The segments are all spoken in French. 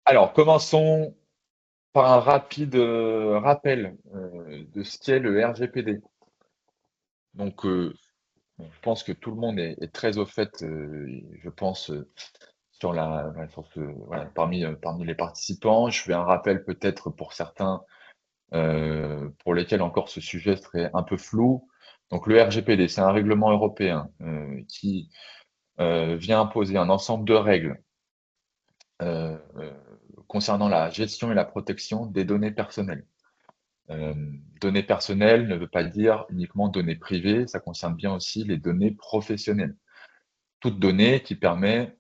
Alors, commençons par un rapide rappel de ce qu'est le RGPD. Donc, je pense que tout le monde est très au fait, je pense, voilà, parmi les participants. Je fais un rappel peut-être pour certains pour lesquels encore ce sujet serait un peu flou. Donc, le RGPD, c'est un règlement européen qui vient imposer un ensemble de règles euh, euh, concernant la gestion et la protection des données personnelles. Euh, Données personnelles ne veut pas dire uniquement données privées, ça concerne bien aussi les données professionnelles. Toute donnée qui permet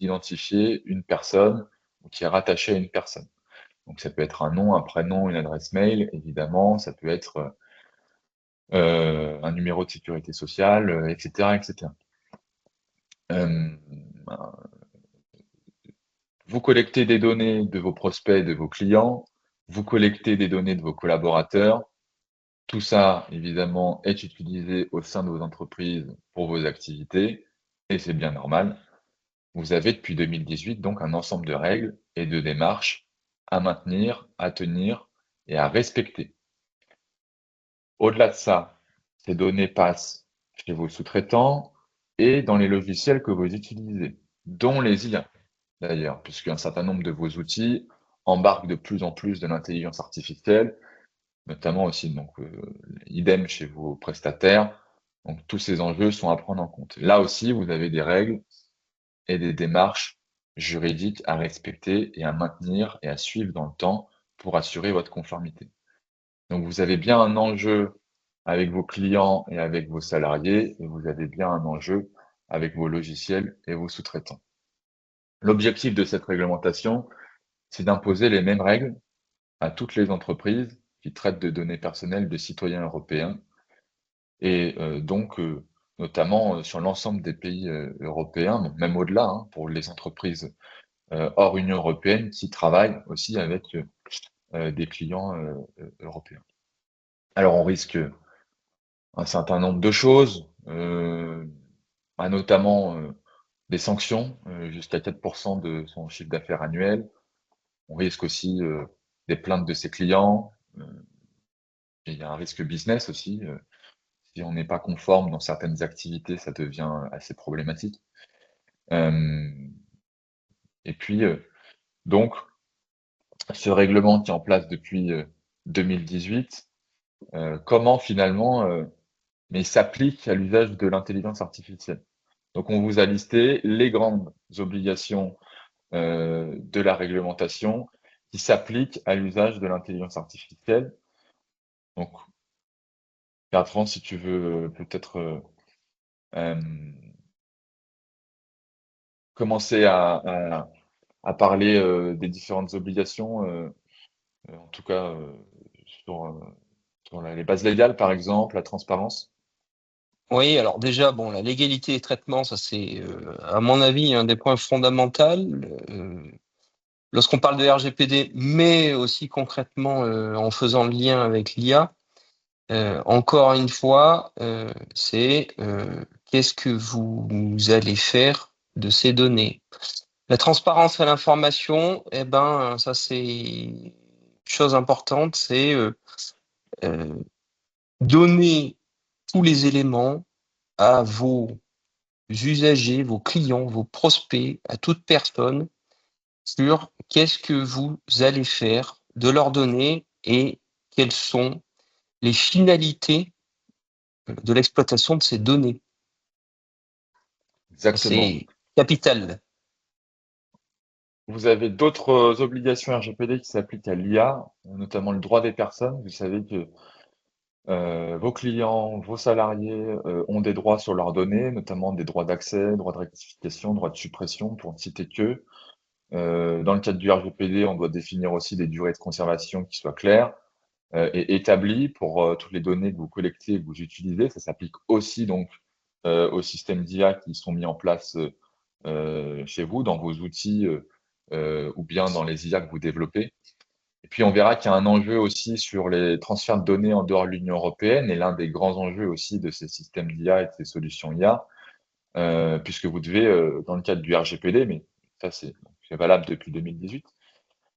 d'identifier une personne ou qui est rattachée à une personne. Donc ça peut être un nom, un prénom, une adresse mail, évidemment, ça peut être un numéro de sécurité sociale, etc., etc. Euh, Vous collectez des données de vos prospects, de vos clients, vous collectez des données de vos collaborateurs. Tout ça, évidemment, est utilisé au sein de vos entreprises pour vos activités, et c'est bien normal. Vous avez depuis 2018 donc un ensemble de règles et de démarches à maintenir, à tenir et à respecter. Au-delà de ça, ces données passent chez vos sous-traitants et dans les logiciels que vous utilisez, dont les IA d'ailleurs, puisqu'un certain nombre de vos outils embarquent de plus en plus de l'intelligence artificielle, notamment aussi, donc, idem chez vos prestataires. Donc, tous ces enjeux sont à prendre en compte. Là aussi, vous avez des règles et des démarches juridiques à respecter et à maintenir et à suivre dans le temps pour assurer votre conformité. Donc, vous avez bien un enjeu avec vos clients et avec vos salariés, et vous avez bien un enjeu avec vos logiciels et vos sous-traitants. L'objectif de cette réglementation, c'est d'imposer les mêmes règles à toutes les entreprises qui traitent de données personnelles de citoyens européens et donc notamment sur l'ensemble des pays européens, donc même au-delà, hein, pour les entreprises hors Union européenne qui travaillent aussi avec des clients européens. Alors on risque un certain nombre de choses, notamment des sanctions jusqu'à 4% de son chiffre d'affaires annuel. On risque aussi des plaintes de ses clients. Et il y a un risque business aussi. Si on n'est pas conforme dans certaines activités, ça devient assez problématique. Euh, et puis, donc, ce règlement qui est en place depuis 2018, comment finalement, mais s'applique à l'usage de l'intelligence artificielle. Donc, on vous a listé les grandes obligations de la réglementation qui s'appliquent à l'usage de l'intelligence artificielle. Donc, Bertrand, si tu veux peut-être euh, commencer à parler des différentes obligations, en tout cas sur, sur les bases légales, par exemple, la transparence. Oui, alors déjà, bon, la légalité et traitement, ça c'est, à mon avis, un des points fondamentaux. Lorsqu'on parle de RGPD, mais aussi concrètement en faisant le lien avec l'IA, encore une fois, c'est qu'est-ce que vous allez faire de ces données? La transparence à l'information, eh ben, ça c'est une chose importante, c'est euh, donner tous les éléments à vos usagers, vos clients, vos prospects, à toute personne sur qu'est-ce que vous allez faire de leurs données et quelles sont les finalités de l'exploitation de ces données. Exactement. C'est capital. Vous avez d'autres obligations RGPD qui s'appliquent à l'IA, notamment le droit des personnes. Vous savez que vos clients, vos salariés ont des droits sur leurs données, notamment des droits d'accès, droits de rectification, droits de suppression, pour ne citer que. Dans le cadre du RGPD, on doit définir aussi des durées de conservation qui soient claires et établies pour toutes les données que vous collectez et que vous utilisez. Ça s'applique aussi donc aux systèmes d'IA qui sont mis en place chez vous, dans vos outils ou bien dans les IA que vous développez. Et puis on verra qu'il y a un enjeu aussi sur les transferts de données en dehors de l'Union européenne, et l'un des grands enjeux aussi de ces systèmes d'IA et de ces solutions IA, puisque vous devez, dans le cadre du RGPD, mais ça c'est c'est valable depuis 2018.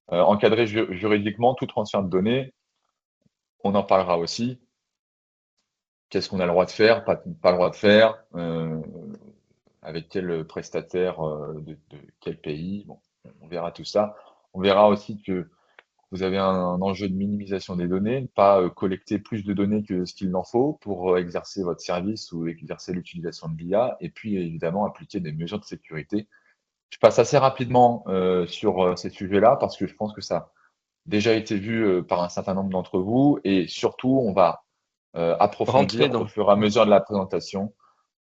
Encadrer juridiquement tout transfert de données, on en parlera aussi. Qu'est-ce qu'on a le droit de faire, pas le droit de faire, avec quel prestataire, de quel pays. Bon, on verra tout ça. On verra aussi que vous avez un enjeu de minimisation des données, ne pas collecter plus de données que ce qu'il en faut pour exercer votre service ou exercer l'utilisation de l'IA, et puis évidemment appliquer des mesures de sécurité. Je passe assez rapidement sur ces sujets-là parce que je pense que ça a déjà été vu par un certain nombre d'entre vous, et surtout on va Rentrer approfondir au dans. fur et à mesure de la présentation.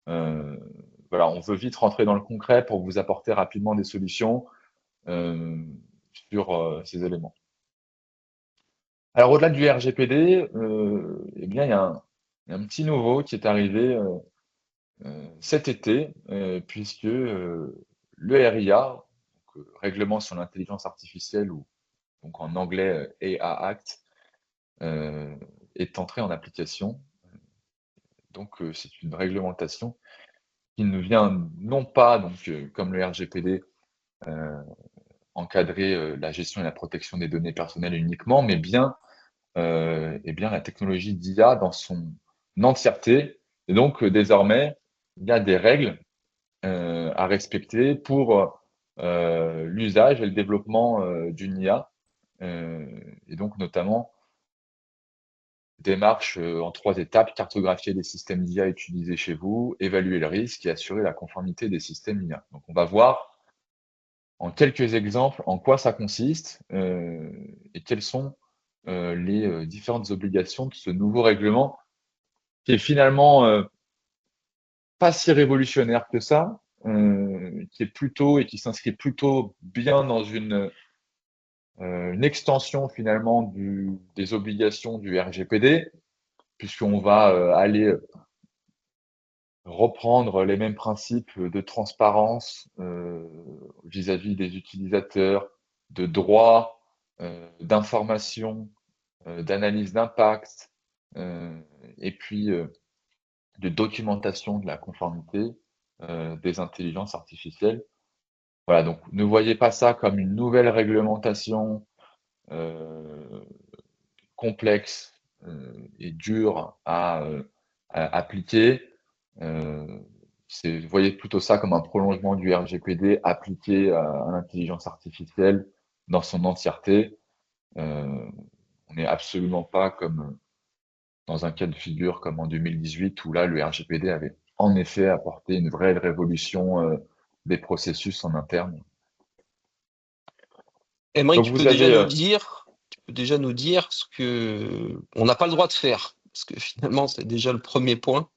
Euh, voilà, on veut vite rentrer dans le concret pour vous apporter rapidement des solutions euh, sur ces éléments. Alors, au-delà du RGPD, eh bien, il y a un petit nouveau qui est arrivé cet été, puisque le RIA, donc, Règlement sur l'intelligence artificielle, ou donc en anglais AI Act, euh, est entré en application. Donc, c'est une réglementation qui ne vient non pas, donc, comme le RGPD, euh, encadrer la gestion et la protection des données personnelles uniquement, mais bien eh bien, la technologie d'IA dans son entièreté. Et donc, désormais, il y a des règles à respecter pour l'usage et le développement d'une IA. Et donc, notamment, démarche en 3 étapes: cartographier les systèmes d'IA utilisés chez vous, évaluer le risque et assurer la conformité des systèmes IA. Donc, on va voir en quelques exemples en quoi ça consiste et quelles sont les différentes obligations de ce nouveau règlement, qui est finalement pas si révolutionnaire que ça, qui est plutôt et qui s'inscrit plutôt bien dans une extension finalement des obligations du RGPD, puisqu'on va aller reprendre les mêmes principes de transparence vis-à-vis des utilisateurs, de droit, d'information, d'analyse d'impact, euh, et puis de documentation de la conformité des intelligences artificielles. Voilà, donc ne voyez pas ça comme une nouvelle réglementation euh, complexe et dure à appliquer. Euh, Voyez plutôt ça comme un prolongement du RGPD appliqué à l'intelligence artificielle dans son entièreté. Euh, on n'est absolument pas comme dans un cas de figure comme en 2018, où là, le RGPD avait en effet apporté une vraie révolution des processus en interne. Emery, Donc vous avez, tu peux déjà nous dire ce que on n'a pas le droit de faire, parce que finalement, c'est déjà le premier point.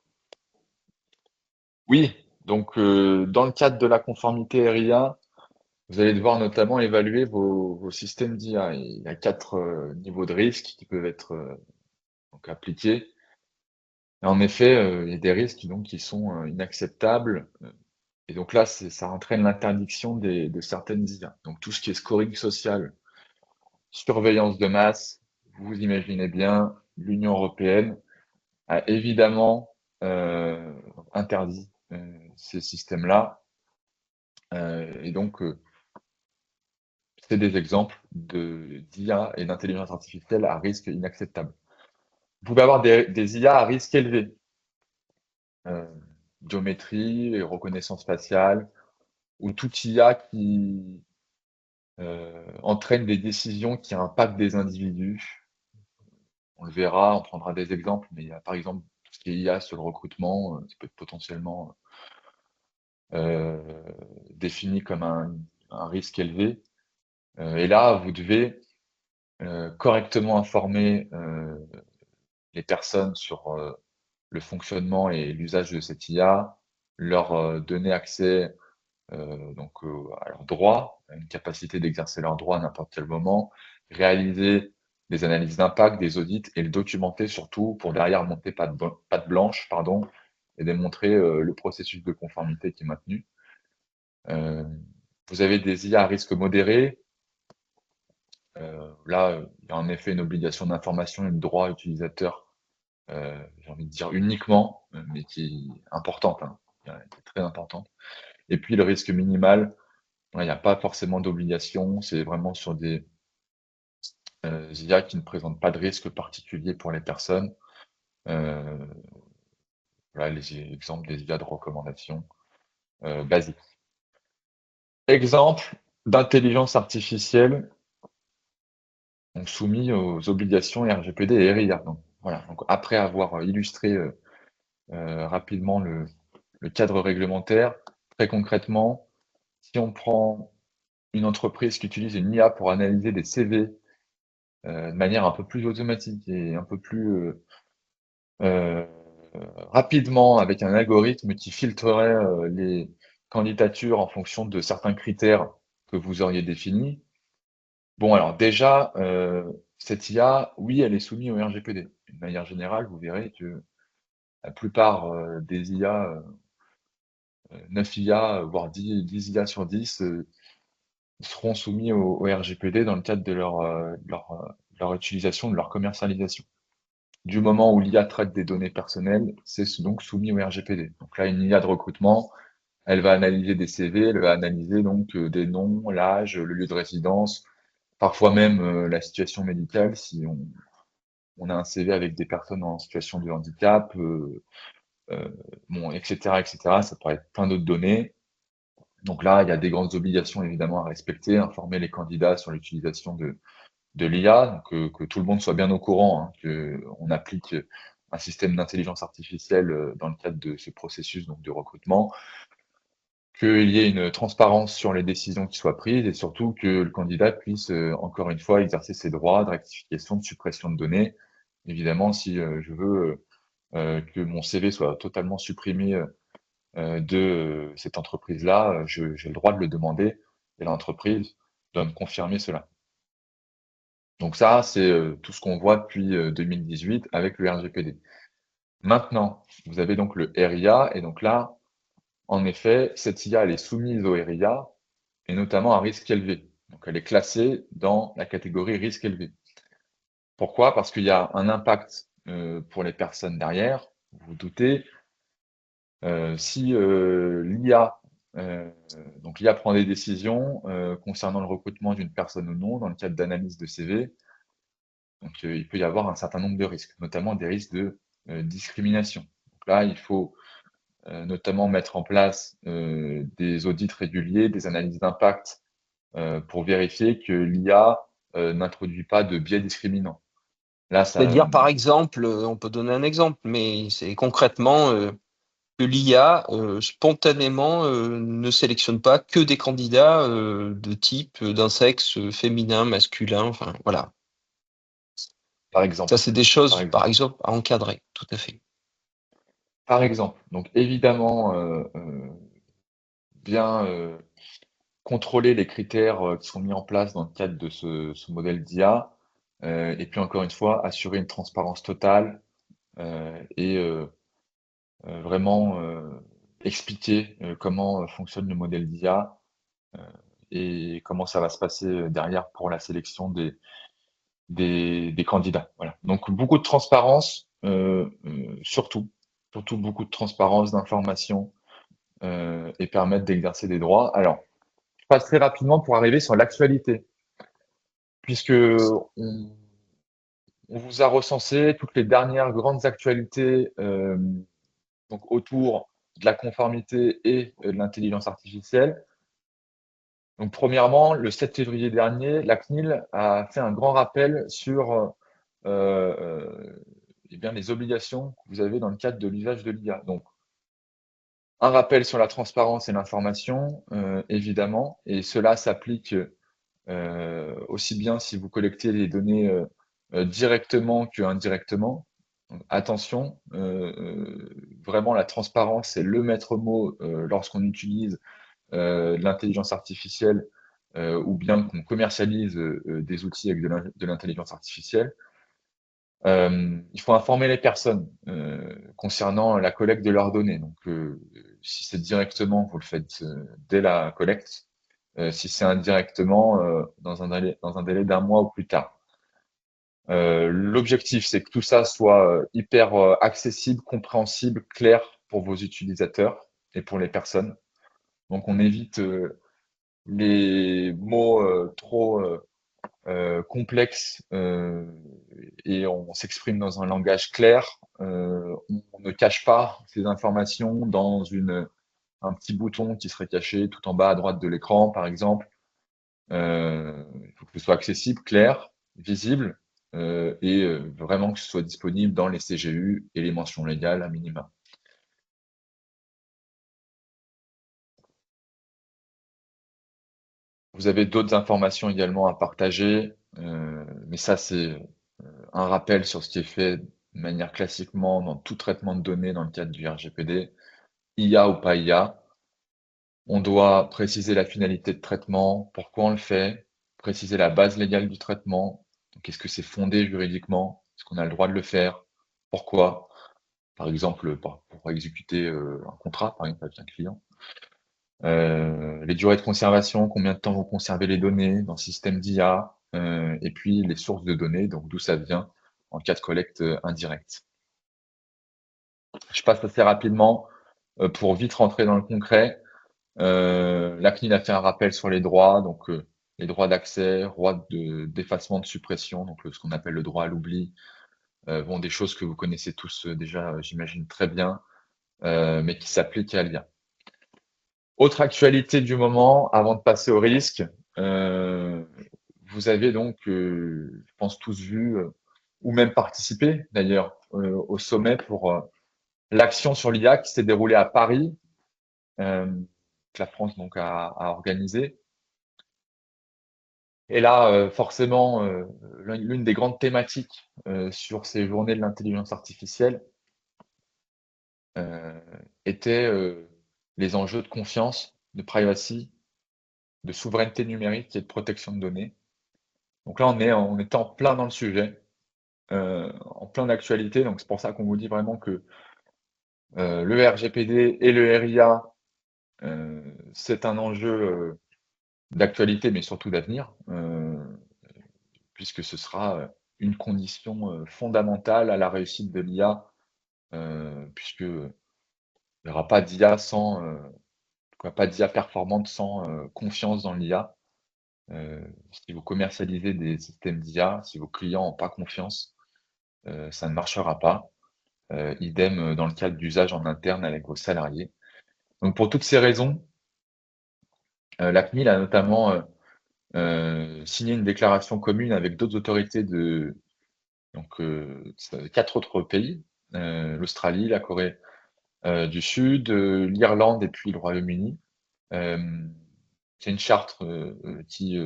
oui, donc dans le cadre de la conformité RIA, vous allez devoir notamment évaluer vos systèmes d'IA. Il y a 4 niveaux de risque qui peuvent être donc appliqués. Et en effet, il y a des risques donc, qui sont inacceptables. Et donc là, ça entraîne l'interdiction de certaines IA. Donc tout ce qui est scoring social, surveillance de masse, vous imaginez bien, l'Union européenne a évidemment interdit ces systèmes-là. Et donc, c'est des exemples d'IA et d'intelligence artificielle à risque inacceptable. Vous pouvez avoir des IA à risque élevé, euh, biométrie, et reconnaissance faciale, ou toute IA qui entraîne des décisions qui impactent des individus. On le verra, on prendra des exemples, mais il y a par exemple tout ce qui est IA sur le recrutement, qui peut être potentiellement euh, défini comme un risque élevé. Et là, vous devez correctement informer les personnes sur le fonctionnement et l'usage de cette IA, leur donner accès donc à leurs droits, à une capacité d'exercer leurs droits à n'importe quel moment, réaliser des analyses d'impact, des audits, et le documenter surtout pour derrière monter patte blanche, pardon, et démontrer le processus de conformité qui est maintenu. Euh, Vous avez des IA à risque modéré. Là, il y a en effet une obligation d'information et de droit utilisateur, j'ai envie de dire uniquement, mais qui est importante, hein, qui est très importante. Et puis le risque minimal, Il n'y a pas forcément d'obligation, c'est vraiment sur des IA qui ne présentent pas de risque particulier pour les personnes. Euh, voilà les exemples des IA de recommandation basiques. Exemple d'intelligence artificielle donc soumis aux obligations RGPD et RIA. Donc, voilà. Donc, après avoir illustré rapidement le cadre réglementaire, très concrètement, si on prend une entreprise qui utilise une IA pour analyser des CV de manière un peu plus automatique et un peu plus euh, rapidement avec un algorithme qui filtrerait les candidatures en fonction de certains critères que vous auriez définis. Bon, alors déjà, cette IA, oui, elle est soumise au RGPD. D'une manière générale, vous verrez que la plupart des IA, 9 IA, voire 10 IA sur 10, seront soumis au RGPD dans le cadre de leur utilisation, de leur commercialisation. Du moment où l'IA traite des données personnelles, c'est donc soumis au RGPD. Donc là, une IA de recrutement, elle va analyser des CV, elle va analyser donc des noms, l'âge, le lieu de résidence, parfois même la situation médicale si on a un CV avec des personnes en situation de handicap, bon, etc., etc. Ça pourrait être plein d'autres données. Donc là, il y a des grandes obligations évidemment à respecter, informer les candidats sur l'utilisation de l'IA, donc que tout le monde soit bien au courant, hein, qu'on applique un système d'intelligence artificielle dans le cadre de ce processus donc de recrutement, qu'il y ait une transparence sur les décisions qui soient prises et surtout que le candidat puisse encore une fois exercer ses droits de rectification, de suppression de données. Évidemment, si je veux que mon CV soit totalement supprimé de cette entreprise-là, j'ai le droit de le demander et l'entreprise doit me confirmer cela. Donc ça, c'est tout ce qu'on voit depuis 2018 avec le RGPD. Maintenant, vous avez donc le RIA et donc là, en effet, cette IA, elle est soumise au RIA et notamment à risque élevé. Donc elle est classée dans la catégorie risque élevé. Pourquoi? Parce qu'il y a un impact pour les personnes derrière, vous vous doutez. Si l'IA, donc l'IA prend des décisions concernant le recrutement d'une personne ou non dans le cadre d'analyse de CV, donc il peut y avoir un certain nombre de risques, notamment des risques de discrimination. Donc là, il faut notamment mettre en place des audits réguliers, des analyses d'impact pour vérifier que l'IA n'introduit pas de biais discriminants. Là, ça, C'est-à-dire, par exemple, on peut donner un exemple, mais c'est concrètement que l'IA spontanément ne sélectionne pas que des candidats de type d'un sexe féminin, masculin, enfin voilà. par Ça, exemple, c'est des par choses, par exemple, exemple, à encadrer, tout à fait. par exemple. Donc évidemment, bien contrôler les critères qui sont mis en place dans le cadre de ce modèle d'IA, et puis encore une fois, assurer une transparence totale et vraiment expliquer comment fonctionne le modèle d'IA et comment ça va se passer derrière pour la sélection des candidats. Voilà. Donc beaucoup de transparence, surtout beaucoup de transparence, d'information et permettre d'exercer des droits. Alors, je passe très rapidement pour arriver sur l'actualité, puisque on vous a recensé toutes les dernières grandes actualités donc autour de la conformité et de l'intelligence artificielle. Donc, premièrement, le 7 février dernier, la CNIL a fait un grand rappel sur eh bien, les obligations que vous avez dans le cadre de l'usage de l'IA. Donc, un rappel sur la transparence et l'information, évidemment, et cela s'applique aussi bien si vous collectez les données directement que indirectement. Donc, attention, vraiment la transparence, c'est le maître mot lorsqu'on utilise l'intelligence artificielle ou bien qu'on commercialise des outils avec de l'intelligence artificielle. Il faut informer les personnes concernant la collecte de leurs données. Donc, si c'est directement, vous le faites dès la collecte. Si c'est indirectement, dans un délai d'un mois ou plus tard. L'objectif, c'est que tout ça soit hyper accessible, compréhensible, clair pour vos utilisateurs et pour les personnes. Donc, on évite les mots trop complexes et on s'exprime dans un langage clair. On ne cache pas ces informations dans un petit bouton qui serait caché tout en bas à droite de l'écran, par exemple. Il faut que ce soit accessible, clair, visible, et vraiment que ce soit disponible dans les CGU et les mentions légales à minima. Vous avez d'autres informations également à partager, mais ça c'est un rappel sur ce qui est fait de manière classiquement dans tout traitement de données dans le cadre du RGPD, IA ou pas IA. On doit préciser la finalité de traitement, pourquoi on le fait, préciser la base légale du traitement. Donc, est-ce que c'est fondé juridiquement? Est-ce qu'on a le droit de le faire? Pourquoi? Par exemple, pour exécuter un contrat, par exemple, avec un client. Les durées de conservation, combien de temps vont conserver les données dans le système d'IA, et puis les sources de données, donc d'où ça vient en cas de collecte indirecte. Je passe assez rapidement pour vite rentrer dans le concret. La CNIL a fait un rappel sur les droits, donc les droits d'accès, droits d'effacement, de suppression, donc ce qu'on appelle le droit à l'oubli, bon, des choses que vous connaissez tous déjà, j'imagine très bien, mais qui s'appliquent à l'IA. Autre actualité du moment, avant de passer au risque, vous avez donc, je pense tous vu, ou même participé d'ailleurs, au sommet pour l'action sur l'IA qui s'est déroulée à Paris, que la France donc a organisé. Et là, forcément, l'une des grandes thématiques sur ces journées de l'intelligence artificielle était les enjeux de confiance, de privacy, de souveraineté numérique et de protection de données. Donc là, on était en plein dans le sujet, en plein d'actualité. Donc c'est pour ça qu'on vous dit vraiment que le RGPD et le RIA, c'est un enjeu d'actualité, mais surtout d'avenir, puisque ce sera une condition fondamentale à la réussite de l'IA, puisque il n'y aura pas d'IA sans, pas d'IA performante sans confiance dans l'IA. Si vous commercialisez des systèmes d'IA, si vos clients n'ont pas confiance, ça ne marchera pas. Idem dans le cadre d'usage en interne avec vos salariés. Donc pour toutes ces raisons, la CNIL a notamment signé une déclaration commune avec d'autres autorités de donc 4 autres pays, l'Australie, la Corée du Sud, l'Irlande et puis le Royaume-Uni. C'est une charte qui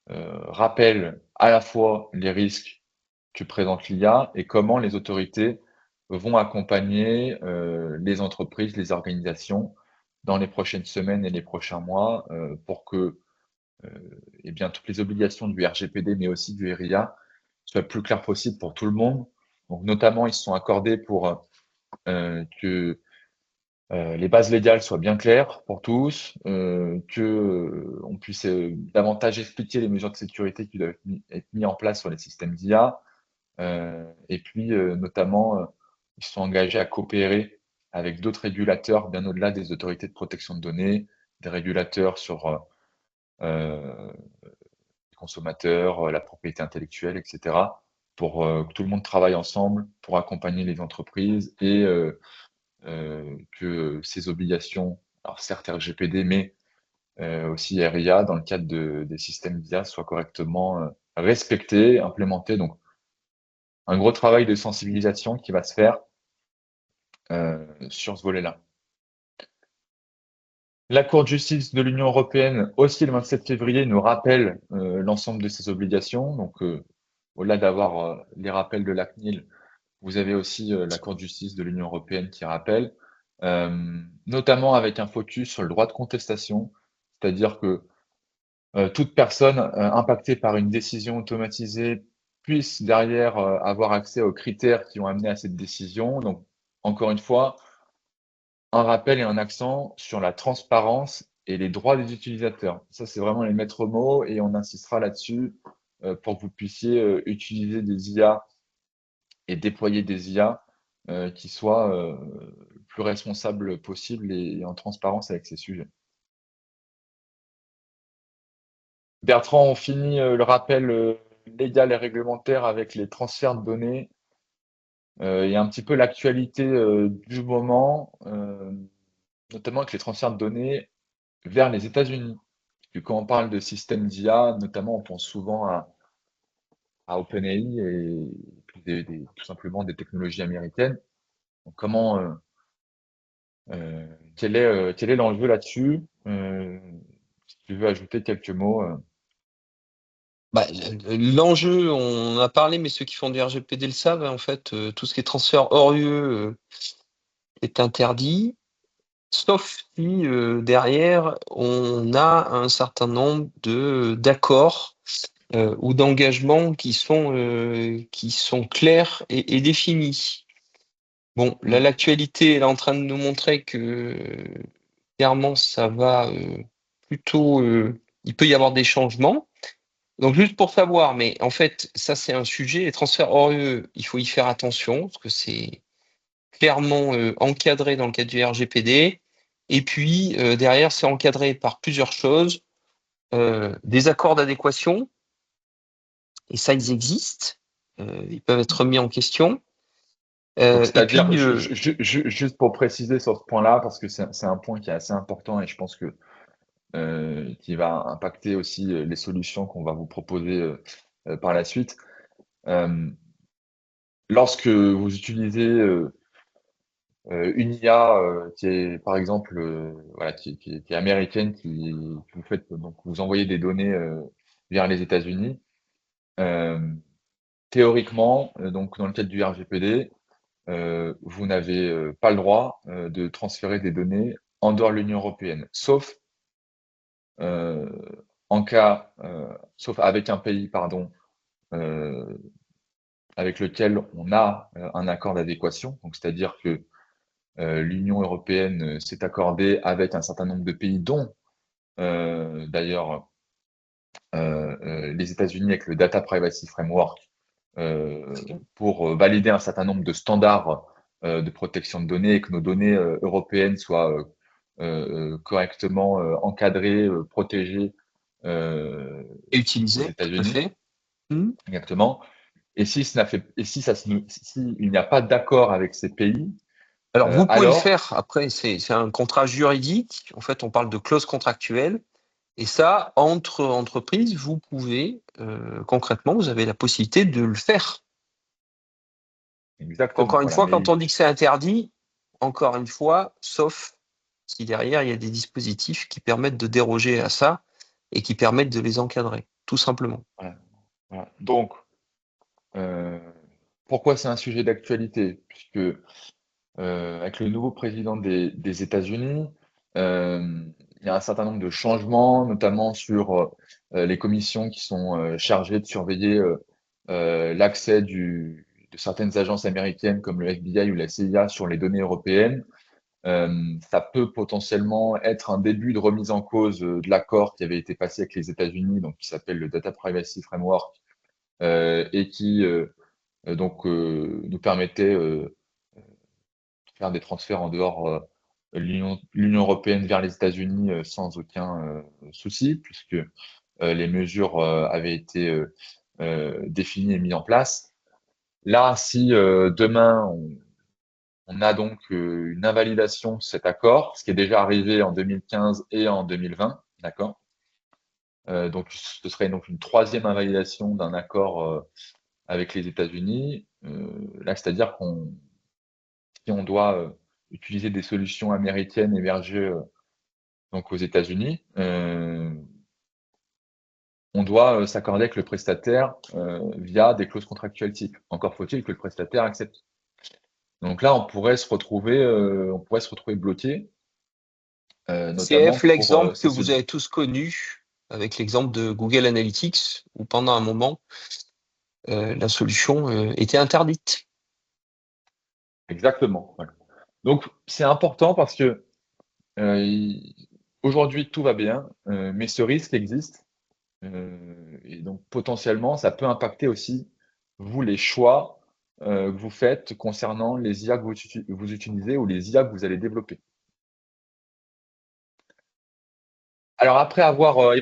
rappelle à la fois les risques que présente l'IA et comment les autorités vont accompagner les entreprises, les organisations dans les prochaines semaines et les prochains mois pour que eh bien, toutes les obligations du RGPD, mais aussi du RIA, soient le plus claires possible pour tout le monde. Donc, notamment, ils se sont accordés pour que les bases légales soient bien claires pour tous, que on puisse davantage expliquer les mesures de sécurité qui doivent être mises en place sur les systèmes d'IA, et puis notamment, ils se sont engagés à coopérer avec d'autres régulateurs bien au-delà des autorités de protection de données, des régulateurs sur les consommateurs, la propriété intellectuelle, etc., pour que tout le monde travaille ensemble pour accompagner les entreprises et que ces obligations, alors certes RGPD, mais aussi RIA, dans le cadre des systèmes d'IA, soient correctement respectées, implémentées. Donc, un gros travail de sensibilisation qui va se faire sur ce volet-là. La Cour de justice de l'Union européenne, aussi le 27 février, nous rappelle l'ensemble de ces obligations. Donc, au-delà d'avoir les rappels de la CNIL, vous avez aussi la Cour de justice de l'Union européenne qui rappelle, notamment avec un focus sur le droit de contestation, c'est-à-dire que toute personne impactée par une décision automatisée puisse derrière avoir accès aux critères qui ont amené à cette décision. Donc, encore une fois, un rappel et un accent sur la transparence et les droits des utilisateurs. Ça, c'est vraiment les maîtres mots et on insistera là-dessus pour que vous puissiez utiliser des IA et déployer des IA qui soient le plus responsables possible et en transparence avec ces sujets. Bertrand, on finit le rappel légal et réglementaire avec les transferts de données et un petit peu l'actualité du moment, notamment avec les transferts de données vers les États-Unis. Parce que quand on parle de système d'IA, notamment, on pense souvent à OpenAI et puis tout simplement des technologies américaines. Donc, quel est l'enjeu là-dessus? Si tu veux ajouter quelques mots. Bah, l'enjeu, on en a parlé, mais ceux qui font du RGPD le savent, hein, en fait, tout ce qui est transfert hors UE est interdit, sauf si derrière, on a un certain nombre d'accords ou d'engagements qui sont clairs et définis. Bon, là, Mm. l'actualité, elle est en train de nous montrer que clairement, ça va plutôt. Il peut y avoir des changements. Donc, juste pour savoir, mais en fait, ça, c'est un sujet. Les transferts hors UE, il faut y faire attention parce que c'est clairement encadré dans le cadre du RGPD. Et puis, derrière, c'est encadré par plusieurs choses. Des accords d'adéquation, et ça, ils existent. Ils peuvent être remis en question. Donc, Et c'est-à-dire, puis, juste pour préciser sur ce point-là, parce que c'est un point qui est assez important et je pense que qui va impacter aussi les solutions qu'on va vous proposer par la suite. Euh, Lorsque vous utilisez une IA qui est, par exemple, voilà, qui est américaine, que vous faites, donc vous envoyez des données vers les États-Unis, euh, théoriquement, donc dans le cadre du RGPD, vous n'avez pas le droit de transférer des données en dehors de l'Union européenne, euh, sauf avec un pays, pardon, euh, avec lequel on a un accord d'adéquation. Donc, c'est-à-dire que l'Union européenne s'est accordée avec un certain nombre de pays, dont d'ailleurs les États-Unis avec le Data Privacy Framework, pour valider un certain nombre de standards de protection de données et que nos données européennes soient correctement encadrées, protégées et aux utilisé, tout à États-Unis, fait. Hmm. exactement. Et si il n'y a pas d'accord avec ces pays, Alors, vous pouvez le alors, faire. Après, c'est un contrat juridique. En fait, on parle de clause contractuelle. Et ça, entre entreprises, vous pouvez, concrètement, vous avez la possibilité de le faire. Encore exactement, une voilà, fois, mais quand on dit que c'est interdit, encore une fois, sauf si derrière, il y a des dispositifs qui permettent de déroger à ça et qui permettent de les encadrer, tout simplement. voilà, voilà. Donc, euh, pourquoi c'est un sujet d'actualité? Puisque avec le nouveau président des États-Unis, euh, il y a un certain nombre de changements, notamment sur les commissions qui sont chargées de surveiller l'accès de certaines agences américaines comme le FBI ou la CIA sur les données européennes. Ça peut potentiellement être un début de remise en cause de l'accord qui avait été passé avec les États-Unis, donc qui s'appelle le Data Privacy Framework, et qui nous permettait de faire des transferts en dehors de l'Union européenne vers les États-Unis sans aucun souci, puisque les mesures avaient été définies et mises en place. Là, si demain on a donc une invalidation de cet accord, ce qui est déjà arrivé en 2015 et en 2020, d'accord? Donc, ce serait donc une troisième invalidation d'un accord avec les États-Unis. Là, c'est-à-dire si on doit utiliser des solutions américaines hébergées donc aux États-Unis, on doit s'accorder avec le prestataire via des clauses contractuelles type. Encore faut-il que le prestataire accepte. Donc là, on pourrait se retrouver bloqué, notamment CF, pour l'exemple que ces vous avez solutions. tous connu, avec l'exemple de Google Analytics, où pendant un moment, la solution était interdite. Exactement. Voilà. Donc c'est important parce que aujourd'hui tout va bien, mais ce risque existe. Et donc potentiellement, ça peut impacter aussi, vous, les choix que vous faites concernant les IA que vous utilisez ou les IA que vous allez développer. Alors après avoir